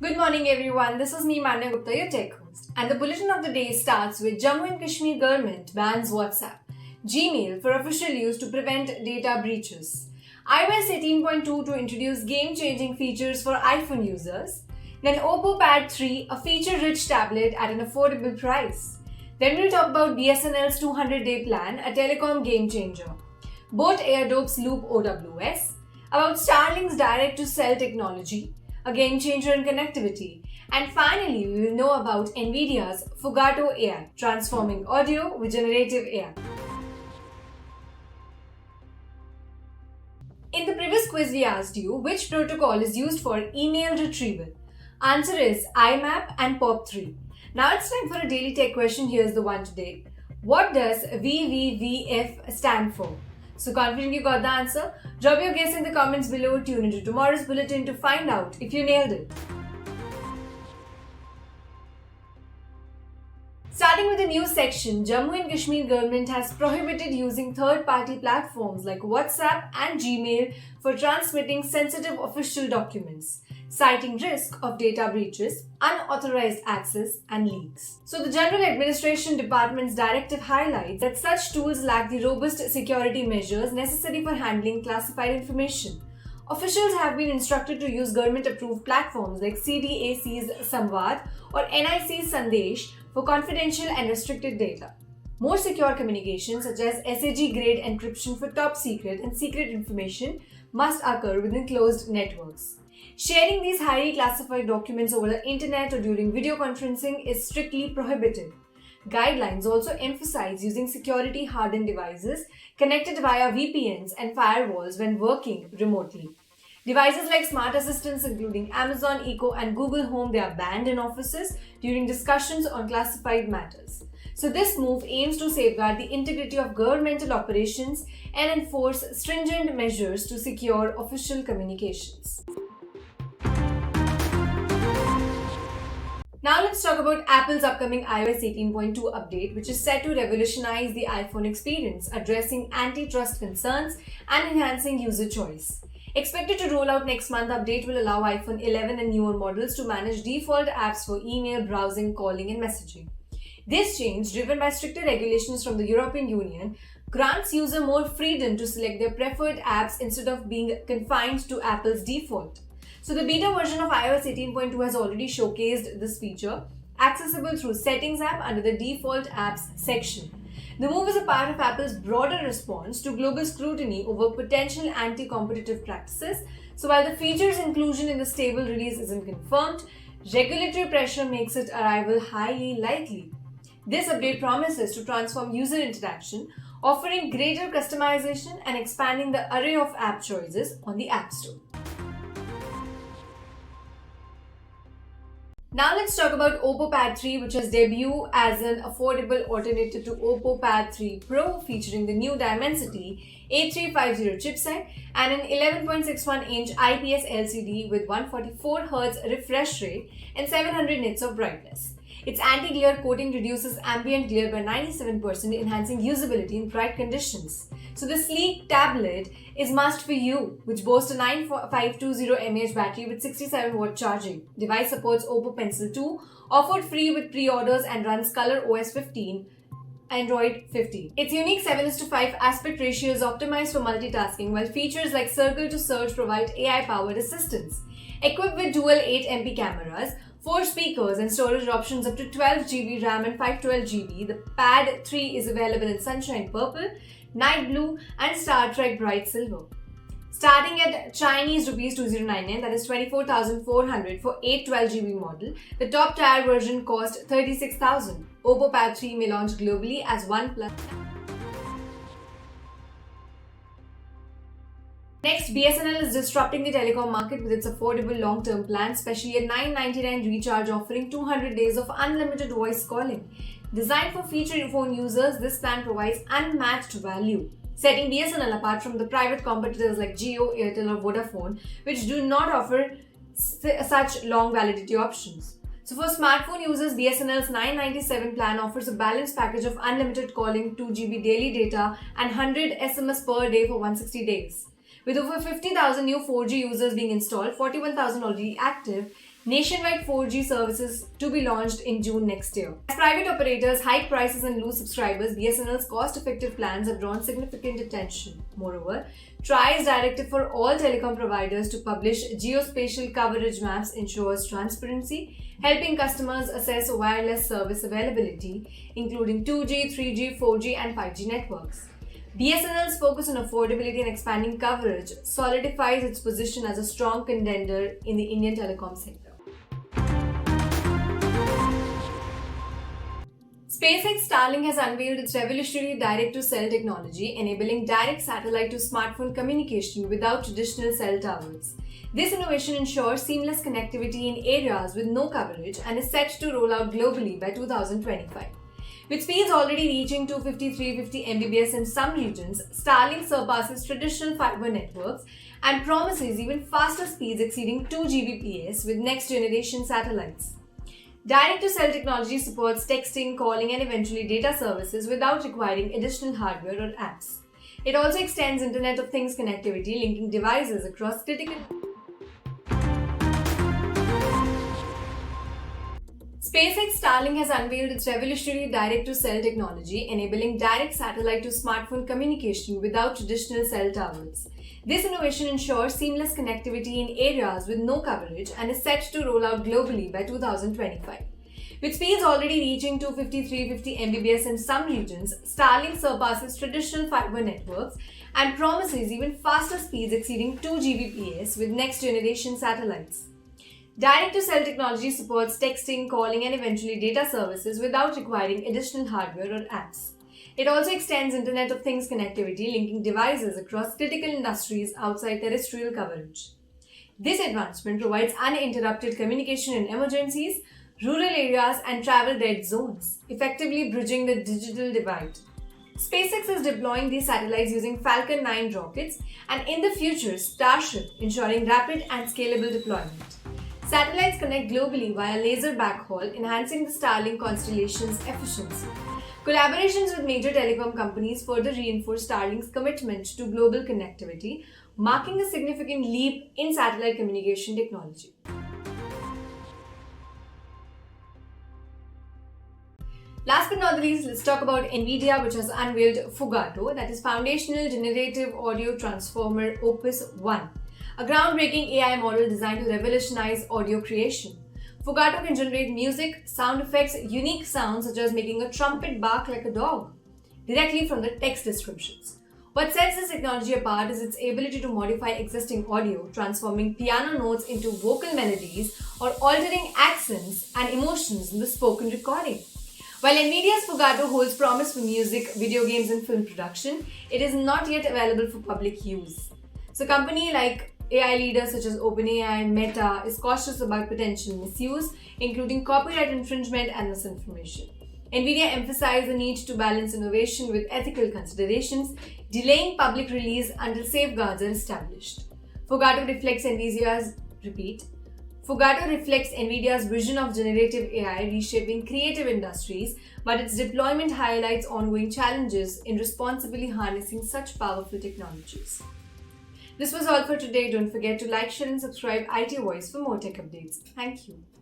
Good morning, everyone. This is me, Manya Gupta, your tech host. And the bulletin of the day starts with Jammu and Kashmir government bans WhatsApp, Gmail for official use to prevent data breaches, iOS 18.2 to introduce game-changing features for iPhone users, then Oppo Pad 3, a feature-rich tablet at an affordable price. Then we'll talk about BSNL's 200-day plan, a telecom game-changer, Boat Airdope's Loop OWS, about Starlink's direct-to-cell technology, a game changer in connectivity. And finally, we will know about NVIDIA's Fugato AI, transforming audio with generative AI. In the previous quiz, we asked you which protocol is used for email retrieval. Answer is IMAP and POP3. Now it's time for a daily tech question. Here's the one today. What does VVVF stand for? So confident you got the answer? Drop your guess in the comments below. Tune into tomorrow's bulletin to find out if you nailed it. Starting with the news section, Jammu and Kashmir government has prohibited using third-party platforms like WhatsApp and Gmail for transmitting sensitive official documents, citing risk of data breaches, unauthorized access, and leaks. So the General Administration Department's directive highlights that such tools lack the robust security measures necessary for handling classified information. Officials have been instructed to use government-approved platforms like CDAC's Samvad or NIC's Sandesh for confidential and restricted data. More secure communication, such as SAG-grade encryption for top secret and secret information, must occur within closed networks. Sharing these highly classified documents over the internet or during video conferencing is strictly prohibited. Guidelines also emphasize using security-hardened devices connected via VPNs and firewalls when working remotely. Devices like smart assistants including Amazon Echo and Google Home, they are banned in offices during discussions on classified matters. So this move aims to safeguard the integrity of governmental operations and enforce stringent measures to secure official communications. Now let's talk about Apple's upcoming iOS 18.2 update, which is set to revolutionize the iPhone experience, addressing antitrust concerns and enhancing user choice. Expected to roll out next month, the update will allow iPhone 11 and newer models to manage default apps for email, browsing, calling, and messaging. This change, driven by stricter regulations from the European Union, grants users more freedom to select their preferred apps instead of being confined to Apple's default. So the beta version of iOS 18.2 has already showcased this feature, accessible through Settings app under the Default Apps section. The move is a part of Apple's broader response to global scrutiny over potential anti-competitive practices. So while the feature's inclusion in the stable release isn't confirmed, regulatory pressure makes its arrival highly likely. This update promises to transform user interaction, offering greater customization and expanding the array of app choices on the App Store. Now let's talk about Oppo Pad 3, which has debuted as an affordable alternative to Oppo Pad 3 Pro, featuring the new Dimensity A350 chipset and an 11.61-inch IPS LCD with 144Hz refresh rate and 700 nits of brightness. Its anti-glare coating reduces ambient glare by 97%, enhancing usability in bright conditions. So the sleek tablet is must for you, which boasts a 9520 mAh battery with 67-watt charging. Device supports Oppo Pencil 2, offered free with pre-orders, and runs Color OS 15, Android 15. Its unique 7:5 aspect ratio is optimized for multitasking, while features like Circle to Search provide AI-powered assistance. Equipped with dual 8MP cameras, 4 speakers, and storage options up to 12GB RAM and 512GB, the Pad 3 is available in Sunshine Purple, Night Blue, and Star Trek Bright Silver. Starting at Chinese rupees 2099, that is 24,400 for 812GB model, the top tier version cost 36,000. Oppo Pad 3 may launch globally as OnePlus. Next, BSNL is disrupting the telecom market with its affordable long-term plan, especially a $999 recharge offering 200 days of unlimited voice calling. Designed for feature phone users, this plan provides unmatched value, setting BSNL apart from the private competitors like Jio, Airtel or Vodafone, which do not offer such long validity options. So for smartphone users, BSNL's 997 plan offers a balanced package of unlimited calling, 2GB daily data and 100 SMS per day for 160 days. With over 50,000 new 4G users being installed, 41,000 already active, nationwide 4G services to be launched in June next year. As private operators hike prices and lose subscribers, BSNL's cost-effective plans have drawn significant attention. Moreover, TRAI's directive for all telecom providers to publish geospatial coverage maps ensures transparency, helping customers assess wireless service availability, including 2G, 3G, 4G, and 5G networks. BSNL's focus on affordability and expanding coverage solidifies its position as a strong contender in the Indian telecom sector. SpaceX Starlink has unveiled its revolutionary direct-to-cell technology, enabling direct satellite-to-smartphone communication without traditional cell towers. This innovation ensures seamless connectivity in areas with no coverage and is set to roll out globally by 2025. With speeds already reaching 250-350 Mbps in some regions, Starlink surpasses traditional fiber networks and promises even faster speeds exceeding 2 Gbps with next-generation satellites. Direct-to-cell technology supports texting, calling, and eventually data services without requiring additional hardware or apps. It also extends Internet of Things connectivity, linking devices across critical. SpaceX Starlink has unveiled its revolutionary direct-to-cell technology, enabling direct satellite-to-smartphone communication without traditional cell towers. This innovation ensures seamless connectivity in areas with no coverage and is set to roll out globally by 2025. With speeds already reaching 250-350 Mbps in some regions, Starlink surpasses traditional fiber networks and promises even faster speeds exceeding 2 Gbps with next-generation satellites. Direct-to-cell technology supports texting, calling, and eventually data services without requiring additional hardware or apps. It also extends Internet of Things connectivity, linking devices across critical industries outside terrestrial coverage. This advancement provides uninterrupted communication in emergencies, rural areas, and travel red zones, effectively bridging the digital divide. SpaceX is deploying these satellites using Falcon 9 rockets and in the future Starship, ensuring rapid and scalable deployment. Satellites connect globally via laser backhaul, enhancing the Starlink constellation's efficiency. Collaborations with major telecom companies further reinforce Starlink's commitment to global connectivity, marking a significant leap in satellite communication technology. Last but not the least, let's talk about NVIDIA, which has unveiled Fugato, that is Foundational Generative Audio Transformer Opus 1, a groundbreaking AI model designed to revolutionize audio creation. Fugato can generate music, sound effects, unique sounds such as making a trumpet bark like a dog, directly from the text descriptions. What sets this technology apart is its ability to modify existing audio, transforming piano notes into vocal melodies or altering accents and emotions in the spoken recording. While NVIDIA's Fugato holds promise for music, video games, and film production, it is not yet available for public use. So, companies like AI leaders such as OpenAI, Meta is cautious about potential misuse, including copyright infringement and misinformation. NVIDIA emphasized the need to balance innovation with ethical considerations, delaying public release until safeguards are established. Fugato reflects NVIDIA's vision of generative AI reshaping creative industries, but its deployment highlights ongoing challenges in responsibly harnessing such powerful technologies. This was all for today. Don't forget to like, share, and subscribe IT Voice for more tech updates. Thank you.